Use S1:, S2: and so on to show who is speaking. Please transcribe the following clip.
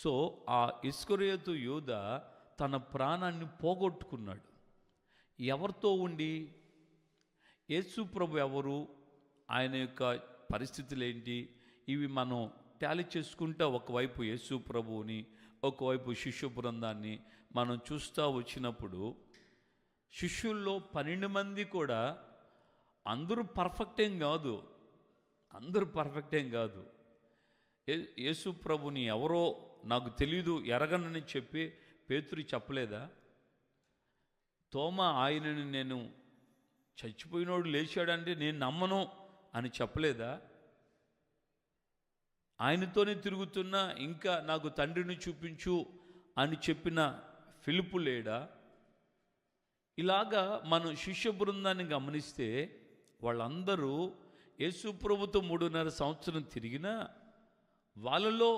S1: So ఆ ఇస్కరియోతు యూద తన ప్రాణాన్ని పోగొట్టుకున్నాడు. ఎవరితో ఉండి? యేసు ప్రభు ఎవరు, ఆయన యొక్క పరిస్థితులు ఏంటి, ఇవి మనం టాలీ చేసుకుంటా ఒకవైపు యేసు ప్రభువుని, ఒకవైపు శిష్య బృందాన్ని మనం చూస్తూ వచ్చినప్పుడు, శిష్యుల్లో 12 మంది కూడా అందరూ పర్ఫెక్ట్ ఏం కాదు. యేసు ప్రభుని ఎవరో నాకు తెలీదు, ఎరగనని చెప్పి పేతురు చెప్పలేదా? తోమా ఆయనని నేను చచ్చిపోయినోడు లేచాడంటే నేను నమ్మను అని చెప్పలేదా? ఆయనతోనే తిరుగుతున్నా ఇంకా నాకు తండ్రిని చూపించు అని చెప్పిన ఫిలిప్పు లేడా? ఇలాగా మనం శిష్య బృందాన్ని గమనిస్తే వాళ్ళందరూ యేసు ప్రభుతో 3.5 సంవత్సరం తిరిగినా వాళ్ళలో